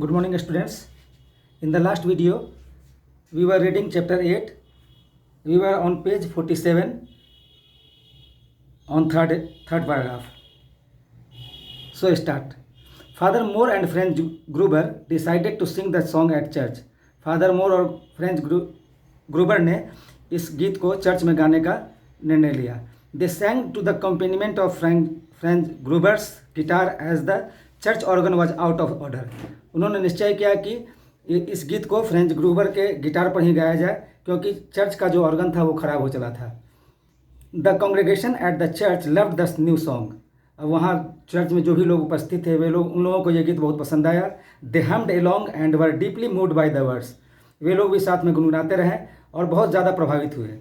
Good morning, students. In the last video, we were reading chapter 8. We were on page 47 on third paragraph. So start. Father Moore and Franz Gruber decided to sing the song at church. Father Moore और French ग्रूबर ने इस गीत को church में गाने का निर्णय लिया. They sang to the accompaniment of Franz Gruber's guitar as the church organ was out of order. उन्होंने निश्चय किया कि इस गीत को फ्रेंच ग्रूबर के गिटार पर ही गाया जाए क्योंकि चर्च का जो ऑर्गन था वो खराब हो चला था. The congregation at the church loved the new song. अब वहाँ चर्च में जो भी लोग उपस्थित थे वे लोग उन लोगों को ये गीत बहुत पसंद आया. They hummed along and were deeply moved by the words. वे लोग भी साथ में गुनगुनाते रहे और बहुत ज़्यादा प्रभावित हुए.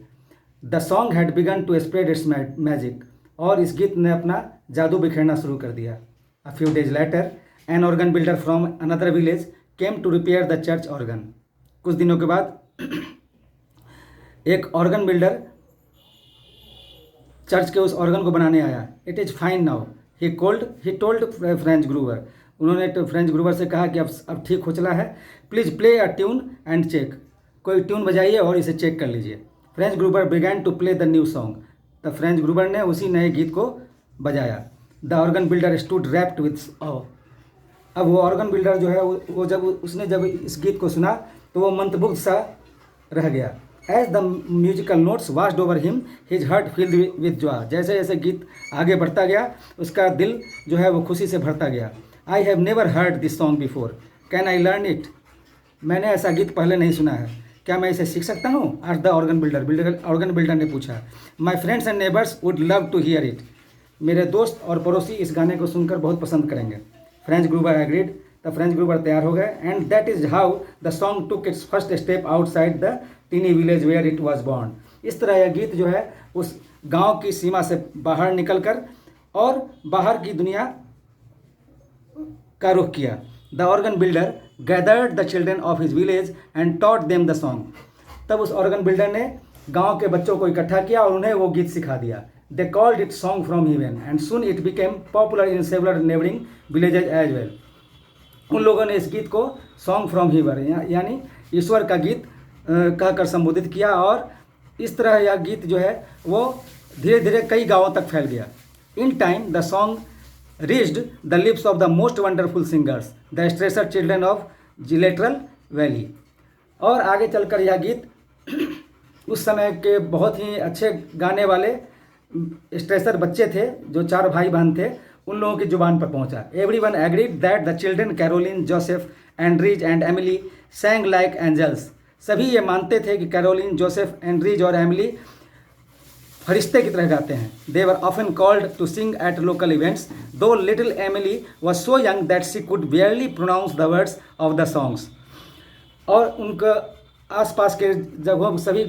The song had begun to spread its magic. और इस गीत ने अपना जादू बिखेरना शुरू कर दिया. A few days later an organ builder from another village came to repair the church organ. कुछ दिनों के बाद एक ऑर्गन बिल्डर चर्च के उस ऑर्गन को बनाने आया. It is fine now he told Franz Gruber. उन्होंने तो फ्रेंच ग्रूवर से कहा कि अब ठीक हो चला है. Please play a tune and check. कोई ट्यून बजाइए और इसे चेक कर लीजिए. Franz Gruber began to play the new song. The Franz Gruber ने उसी नए गीत को बजाया. The organ builder stood rapt with awe. अब वो ऑर्गन बिल्डर जो है वो जब इस गीत को सुना तो वो मंत्रमुग्ध सा रह गया. As the musical notes washed over him his heart filled with joy. जैसे जैसे गीत आगे बढ़ता गया उसका दिल जो है वो खुशी से भरता गया. I have never heard this song before. Can I learn it. मैंने ऐसा गीत पहले नहीं सुना है. क्या मैं इसे सीख सकता हूँ? आस्क्ड द ऑर्गन बिल्डर ने पूछा. My friends and neighbours would love to hear it. मेरे दोस्त और पड़ोसी इस गाने को सुनकर बहुत पसंद करेंगे. Franz Gruber agreed. The Franz Gruber तैयार हो गए. And that is how the song took its first step outside the tiny village where it was born. इस तरह यह गीत जो है उस गांव की सीमा से बाहर निकलकर और बाहर की दुनिया का रुख किया. The organ builder gathered the children of his village and taught them the song. तब उस ऑर्गन बिल्डर ने गांव के बच्चों को इकट्ठा किया और उन्हें वो गीत सिखा दिया. They called it song from heaven and soon it became popular in several neighbouring villages as well. उन लोगों ने इस गीत को सॉन्ग फ्रॉम हेवन यानी ईश्वर का गीत कहकर संबोधित किया और इस तरह यह गीत जो है वो धीरे धीरे कई गांवों तक फैल गया. In time the song reached the lips of the most wonderful singers, the Strasser children of Gilateral Valley. और आगे चलकर यह गीत उस समय के बहुत ही अच्छे गाने वाले स्ट्रेसर बच्चे थे जो 4 भाई बहन थे उन लोगों की जुबान पर पहुंचा. Everyone agreed that the children Caroline, Joseph, Andries and Emily sang like angels. सभी ये मानते थे कि कैरोलिन, जोसेफ, एंड्रीज और एमिली फरिश्ते की तरह गाते हैं. They were often called to sing at local events though little Emily was so young that she could barely pronounce the words of the songs. और उनका आसपास के जगहों सभी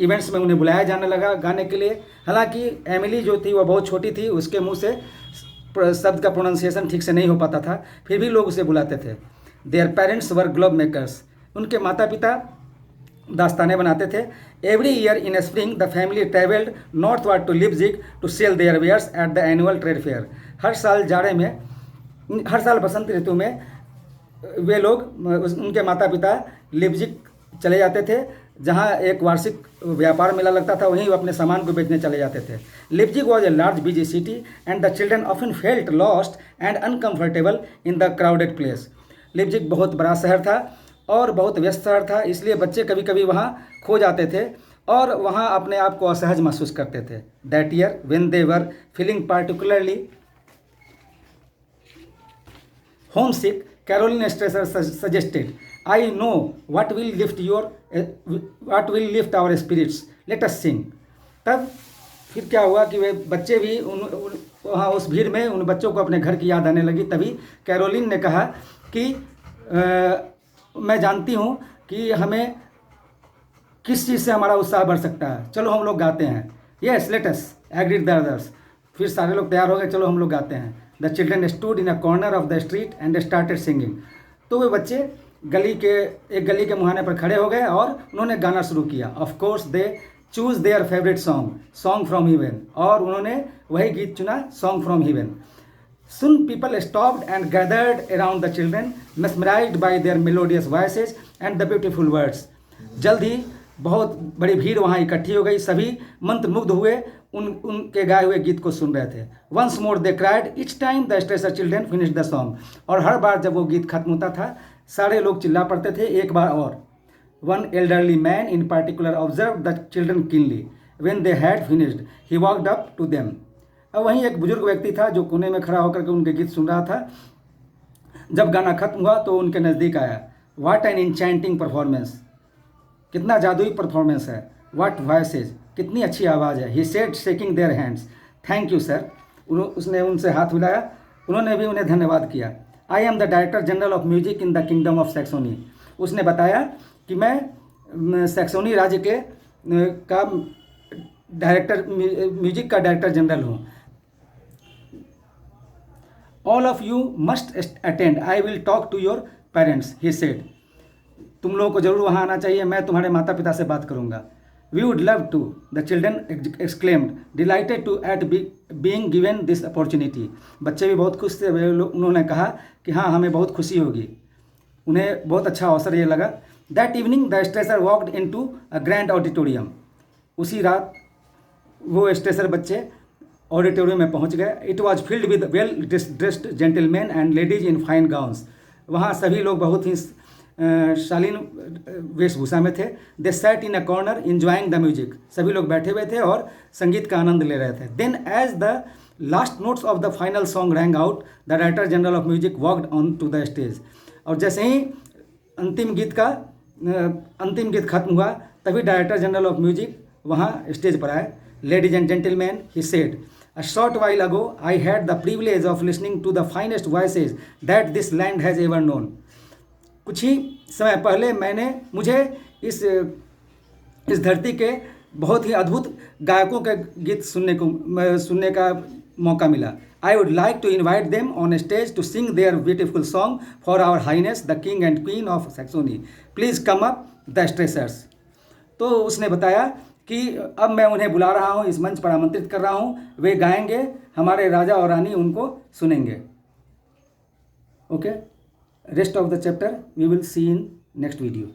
इवेंट्स में उन्हें बुलाया जाने लगा गाने के लिए. हालांकि एमिली जो थी वह बहुत छोटी थी, उसके मुंह से शब्द का प्रोनाउंसिएशन ठीक से नहीं हो पाता था, फिर भी लोग उसे बुलाते थे. Their parents were glove makers. उनके माता पिता दास्तानें बनाते थे. Every year in spring the family travelled northward to Leipzig to sell their wares at the annual trade fair. हर साल बसंत ऋतु में वे लोग उनके माता पिता लिप्जिग चले जाते थे जहां एक वार्षिक व्यापार मेला लगता था. वहीं वो अपने सामान को बेचने चले जाते थे. Leipzig was a large busy city and the children often felt lost and uncomfortable in the crowded place. Leipzig बहुत बड़ा शहर था और बहुत व्यस्त शहर था, इसलिए बच्चे कभी कभी वहाँ खो जाते थे और वहाँ अपने आप को असहज महसूस करते थे. That year when they were feeling particularly homesick Caroline Strasser suggested I know what will lift our spirits let us sing. तब फिर क्या हुआ कि वे बच्चे भी वहाँ उस भीड़ में उन बच्चों को अपने घर की याद आने लगी. तभी कैरोलिन ने कहा कि मैं जानती हूँ कि हमें किस चीज़ से हमारा उत्साह बढ़ सकता है, चलो हम लोग गाते हैं. Yes let us agreed the others. फिर सारे लोग तैयार हो गए, चलो हम लोग गाते हैं. The children stood in a corner of the street and started singing. तो वे बच्चे एक गली के मुहाने पर खड़े हो गए और उन्होंने गाना शुरू किया. Of course they choose their favourite song from haven. और उन्होंने वही गीत चुना, song from haven. Soon people stopped and gathered around the children, mesmerized by their melodious voices and the beautiful words. जल्द ही बहुत बड़ी भीड़ वहाँ इकट्ठी हो गई, सभी मंत्रमुग्ध हुए उनके गाए हुए गीत को सुन रहे थे. Once more they cried each time the Strasser children finished the song. और हर बार जब वो गीत खत्म होता था सारे लोग चिल्ला पड़ते थे एक बार और. One elderly man in particular observed the children keenly. When they had finished, he walked up to them. अब वहीं एक बुजुर्ग व्यक्ति था जो कोने में खड़ा होकर के उनके गीत सुन रहा था. जब गाना खत्म हुआ तो उनके नज़दीक आया. What an enchanting performance! कितना जादुई परफॉर्मेंस है. What voices! कितनी अच्छी आवाज़ है. He said shaking their hands. Thank you sir. उसने उनसे हाथ मिलाया, उन्होंने भी उन्हें धन्यवाद किया. I am the Director General of Music in the Kingdom of Saxony. उसने बताया कि मैं सैक्सोनी राज्य के का डायरेक्टर म्यूजिक का डायरेक्टर जनरल हूँ. All of you must attend. I will talk to your parents, he said. तुम लोगों को जरूर वहाँ आना चाहिए, मैं तुम्हारे माता पिता से बात करूँगा. We would love to, the children exclaimed, delighted to at being given this opportunity. बच्चे भी बहुत खुश थे. उन्होंने कहा कि हाँ हमें बहुत खुशी होगी. उन्हें बहुत अच्छा अवसर ये लगा. That evening the Strasser walked into a grand auditorium. उसी रात वो स्ट्रेसर बच्चे ऑडिटोरियम में पहुंच गए. It was filled with well dressed gentleman and ladies in fine gowns. वहाँ सभी लोग बहुत ही शालीन वेशभूषा में थे. They sat in a corner enjoying the music. सभी लोग बैठे हुए थे और संगीत का आनंद ले रहे थे. Then as the last notes of the final song rang out the director general of music walked on to the stage. और जैसे ही अंतिम गीत खत्म हुआ तभी डायरेक्टर जनरल ऑफ म्यूजिक वहाँ स्टेज पर आए. Ladies and gentlemen, he said, a short while ago I had the privilege of listening to the finest voices that this land has ever known. कुछ ही समय पहले मुझे इस धरती के बहुत ही अद्भुत गायकों के गीत सुनने का मौका मिला. I would like to invite them on stage to sing their beautiful song for our highness the king and queen of Saxony. Please come up, the Strassers. तो उसने बताया कि अब मैं उन्हें बुला रहा हूँ, इस मंच पर आमंत्रित कर रहा हूँ. वे गाएंगे, हमारे राजा और रानी उनको सुनेंगे. Okay, rest of the chapter we will see in next video.